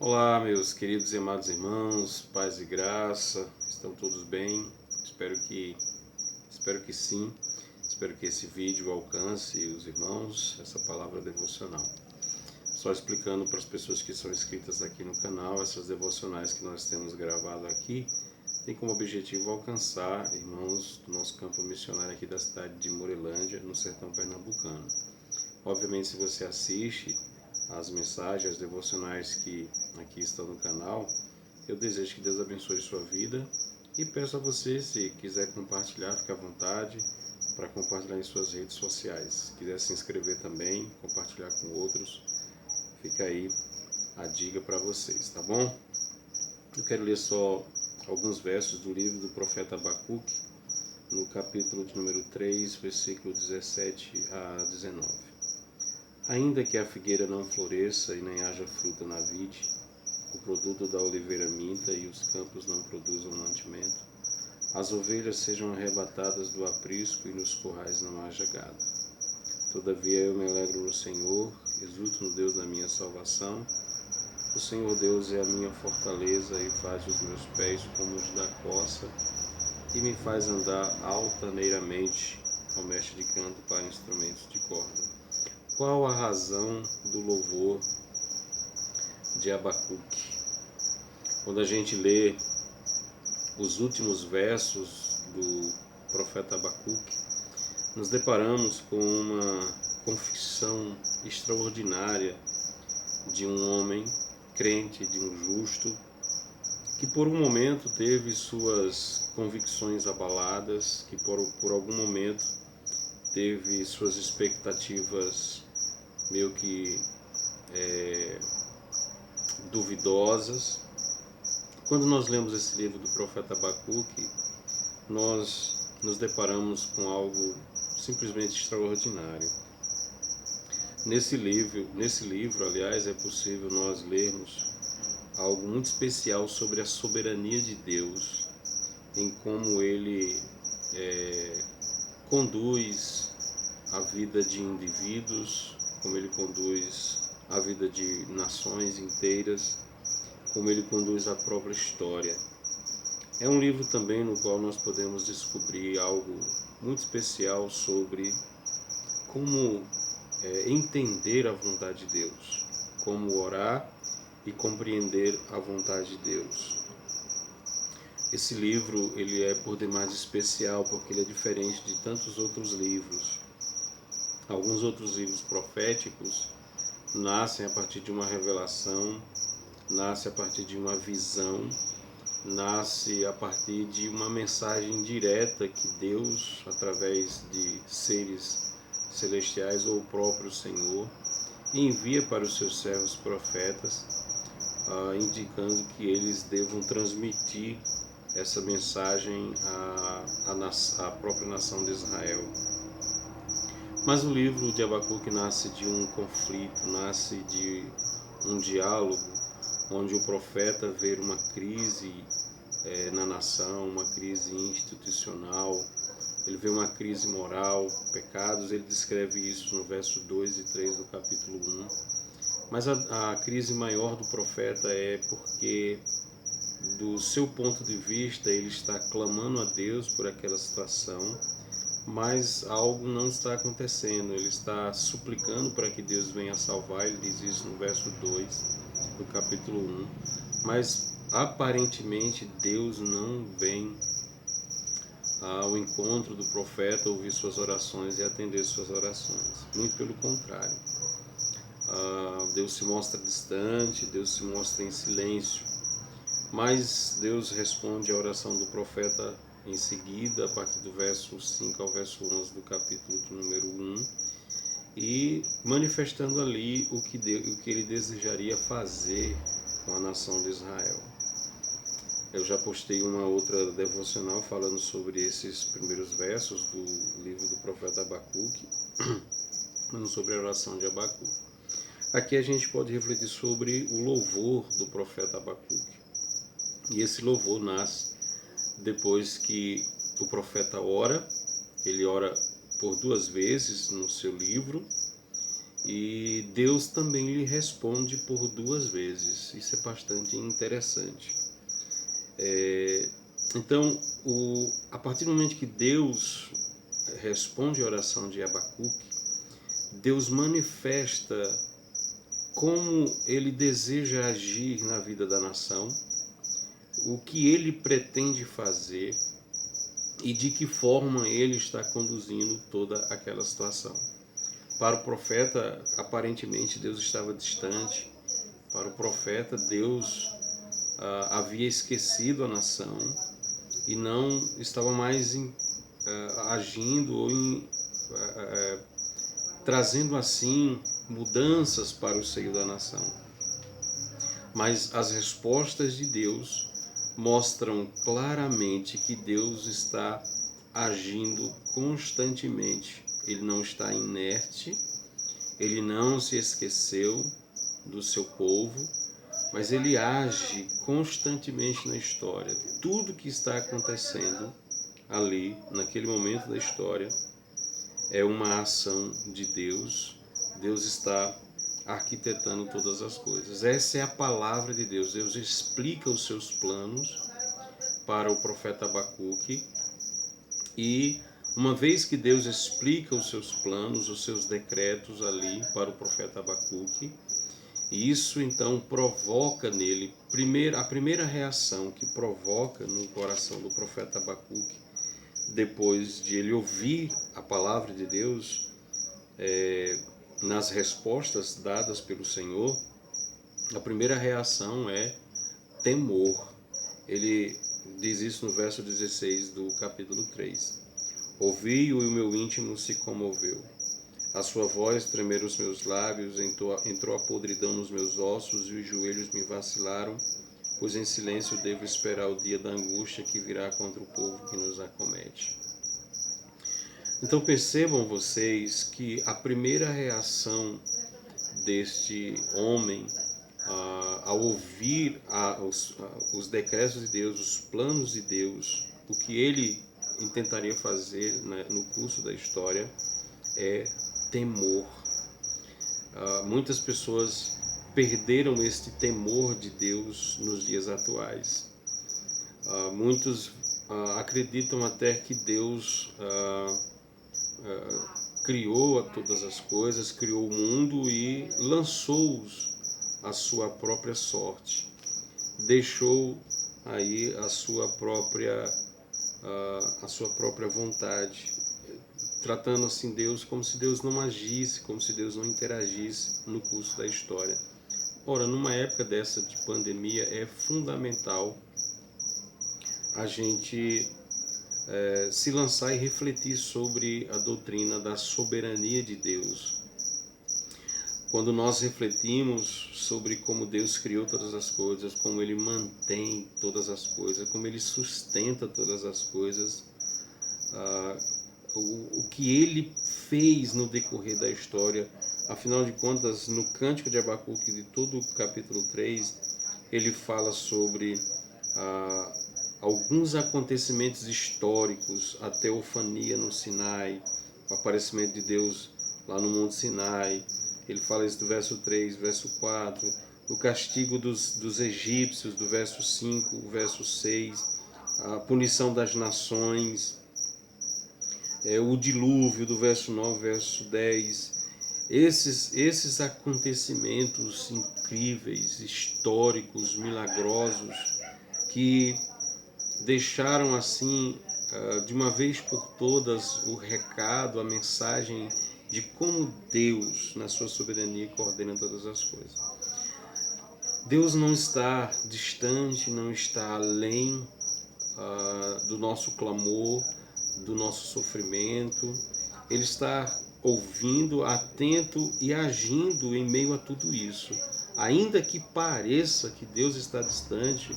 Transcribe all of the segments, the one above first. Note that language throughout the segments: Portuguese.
Olá, meus queridos e amados irmãos, paz e graça, estão todos bem? Espero que sim. Espero que esse vídeo alcance os irmãos, essa palavra devocional. Só explicando para as pessoas que são inscritas aqui no canal, essas devocionais que nós temos gravado aqui, tem como objetivo alcançar irmãos do nosso campo missionário aqui da cidade de Morelândia, no sertão pernambucano. Obviamente, se você assiste as mensagens, as devocionais que aqui estão no canal, eu desejo que Deus abençoe sua vida e peço a você, se quiser compartilhar, fique à vontade para compartilhar em suas redes sociais. Se quiser se inscrever também, compartilhar com outros, fica aí a dica para vocês, tá bom? Eu quero ler só alguns versos do livro do profeta Abacuque, no capítulo de número 3, versículo 17 a 19. Ainda que a figueira não floresça e nem haja fruta na vide, o produto da oliveira minta e os campos não produzam mantimento, as ovelhas sejam arrebatadas do aprisco e nos currais não haja gado. Todavia eu me alegro no Senhor, exulto no Deus da minha salvação. O Senhor Deus é a minha fortaleza e faz os meus pés como os da coça e me faz andar altaneiramente ao mestre de canto para instrumentos de corda. Qual a razão do louvor de Abacuque? Quando a gente lê os últimos versos do profeta Abacuque, nos deparamos com uma confissão extraordinária de um homem crente, de um justo, que por um momento teve suas convicções abaladas, que por algum momento teve suas expectativas meio que duvidosas. Quando nós lemos esse livro do profeta Abacuque, nós nos deparamos com algo simplesmente extraordinário. Nesse livro, aliás, é possível nós lermos algo muito especial sobre a soberania de Deus, em como Ele conduz a vida de indivíduos, como Ele conduz a vida de nações inteiras, como Ele conduz a própria história. É um livro também no qual nós podemos descobrir algo muito especial sobre como entender a vontade de Deus, como orar e compreender a vontade de Deus. Esse livro ele é por demais especial porque ele é diferente de tantos outros livros. Alguns outros livros proféticos nascem a partir de uma revelação, nasce a partir de uma visão, nasce a partir de uma mensagem direta que Deus, através de seres celestiais ou o próprio Senhor, envia para os seus servos profetas, indicando que eles devam transmitir essa mensagem à própria nação de Israel. Mas o livro de Abacuque nasce de um conflito, nasce de um diálogo, onde o profeta vê uma crise na nação, uma crise institucional, ele vê uma crise moral, pecados, ele descreve isso no verso 2 e 3 do capítulo 1. Mas a crise maior do profeta é porque, do seu ponto de vista, ele está clamando a Deus por aquela situação, mas algo não está acontecendo, ele está suplicando para que Deus venha salvar, ele diz isso no verso 2 do capítulo 1, mas aparentemente Deus não vem ao encontro do profeta, ouvir suas orações e atender suas orações. Muito pelo contrário. Deus se mostra distante, Deus se mostra em silêncio. Mas Deus responde à oração do profeta em seguida, a partir do verso 5 ao verso 11 do capítulo de número 1, e manifestando ali o que ele desejaria fazer com a nação de Israel. Eu já postei uma outra devocional falando sobre esses primeiros versos do livro do profeta Abacuque, falando sobre a oração de Abacuque. Aqui a gente pode refletir sobre o louvor do profeta Abacuque. E esse louvor nasce depois que o profeta ora, ele ora por 2 vezes no seu livro, e Deus também lhe responde por 2 vezes. Isso é bastante interessante. Então, a partir do momento que Deus responde a oração de Abacuque, Deus manifesta como ele deseja agir na vida da nação, o que ele pretende fazer e de que forma ele está conduzindo toda aquela situação. Para o profeta, aparentemente Deus estava distante. Para o profeta, Deus havia esquecido a nação e não estava mais agindo ou trazendo assim mudanças para o seio da nação. Mas as respostas de Deus mostram claramente que Deus está agindo constantemente. Ele não está inerte, ele não se esqueceu do seu povo, mas ele age constantemente na história. Tudo que está acontecendo ali, naquele momento da história, é uma ação de Deus. Deus está arquitetando todas as coisas. Essa é a palavra de Deus. Deus explica os seus planos para o profeta Abacuque, e uma vez que Deus explica os seus planos, os seus decretos ali para o profeta Abacuque, e isso então provoca nele, a primeira reação que provoca no coração do profeta Abacuque, depois de ele ouvir a palavra de Deus, nas respostas dadas pelo Senhor, a primeira reação é temor. Ele diz isso no verso 16 do capítulo 3. Ouvi-o e o meu íntimo se comoveu. A sua voz tremeram os meus lábios, entrou a podridão nos meus ossos e os joelhos me vacilaram, pois em silêncio devo esperar o dia da angústia que virá contra o povo que nos acomete. Então percebam vocês que a primeira reação deste homem ao ouvir os decretos de Deus, os planos de Deus, o que ele intentaria fazer, né, no curso da história, é temor. Muitas pessoas perderam este temor de Deus nos dias atuais. Muitos acreditam até que Deus criou todas as coisas, criou o mundo e lançou-os à sua própria sorte. Deixou aí a sua própria vontade, tratando assim Deus como se Deus não agisse, como se Deus não interagisse no curso da história. Ora, numa época dessa de pandemia, é fundamental a gente se lançar e refletir sobre a doutrina da soberania de Deus. Quando nós refletimos sobre como Deus criou todas as coisas, como Ele mantém todas as coisas, como Ele sustenta todas as coisas, o que Ele fez no decorrer da história. Afinal de contas, no Cântico de Abacuque, de todo o capítulo 3, ele fala sobre alguns acontecimentos históricos, a teofania no Sinai, o aparecimento de Deus lá no Monte Sinai. Ele fala isso do verso 3, verso 4, o castigo dos egípcios, do verso 5, o verso 6, a punição das nações, o dilúvio, do verso 9, verso 10. Esses acontecimentos incríveis, históricos, milagrosos, que deixaram assim, de uma vez por todas, o recado, a mensagem de como Deus, na sua soberania, coordena todas as coisas. Deus não está distante, não está além do nosso clamor, do nosso sofrimento. Ele está ouvindo, atento e agindo em meio a tudo isso. Ainda que pareça que Deus está distante,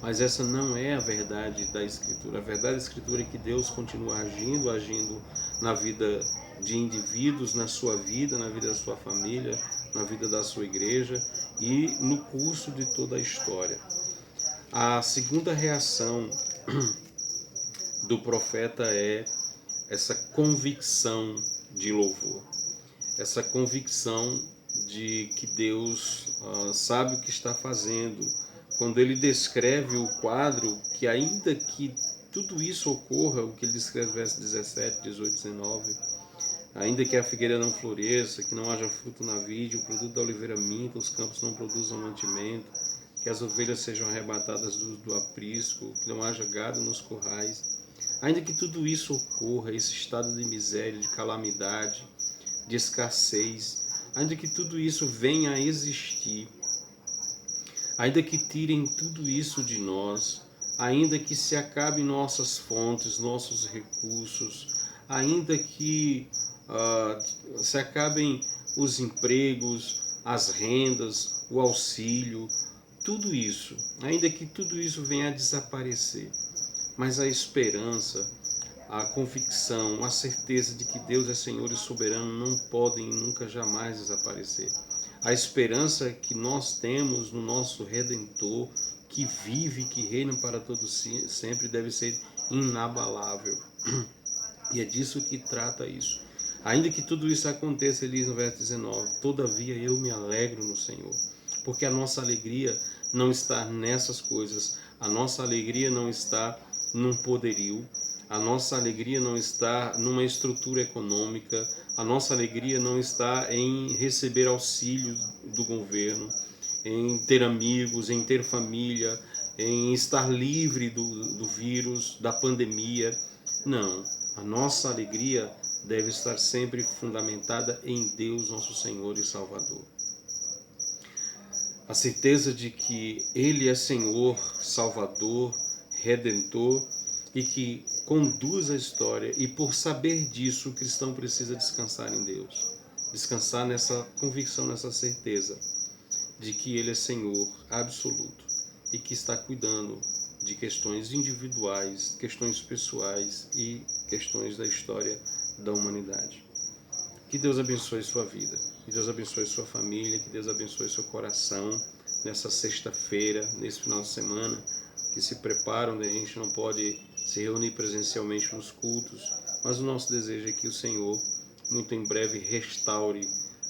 mas essa não é a verdade da Escritura. A verdade da Escritura é que Deus continua agindo na vida de indivíduos, na sua vida, na vida da sua família, na vida da sua igreja e no curso de toda a história. A segunda reação do profeta é essa convicção de louvor. essa convicção de que Deus sabe o que está fazendo. Quando ele descreve o quadro, que ainda que tudo isso ocorra, o que ele descreve no verso 17, 18, 19, ainda que a figueira não floresça, que não haja fruto na vide, o produto da oliveira minta, os campos não produzam mantimento, que as ovelhas sejam arrebatadas do aprisco, que não haja gado nos currais, ainda que tudo isso ocorra, esse estado de miséria, de calamidade, de escassez, ainda que tudo isso venha a existir, ainda que tirem tudo isso de nós, ainda que se acabem nossas fontes, nossos recursos, ainda que se acabem os empregos, as rendas, o auxílio, tudo isso, ainda que tudo isso venha a desaparecer, mas a esperança, a convicção, a certeza de que Deus é Senhor e soberano não podem nunca jamais desaparecer. A esperança que nós temos no nosso Redentor, que vive e que reina para todos sempre, deve ser inabalável. E é disso que trata isso. Ainda que tudo isso aconteça, ele diz no verso 19, todavia eu me alegro no Senhor, porque a nossa alegria não está nessas coisas, a nossa alegria não está num poderio, a nossa alegria não está numa estrutura econômica, a nossa alegria não está em receber auxílio do governo, em ter amigos, em ter família, em estar livre do vírus, da pandemia. Não, a nossa alegria deve estar sempre fundamentada em Deus, nosso Senhor e Salvador. A certeza de que Ele é Senhor, Salvador, Redentor e que conduz a história, e por saber disso o cristão precisa descansar em Deus, descansar nessa convicção, nessa certeza de que Ele é Senhor absoluto e que está cuidando de questões individuais, questões pessoais e questões da história da humanidade. Que Deus abençoe sua vida, que Deus abençoe sua família, que Deus abençoe seu coração nessa sexta-feira, nesse final de semana, que se preparam, onde a gente não pode se reunir presencialmente nos cultos, mas o nosso desejo é que o Senhor, muito em breve, restaure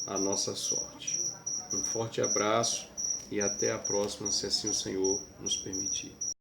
a nossa sorte. Um forte abraço e até a próxima, se assim o Senhor nos permitir.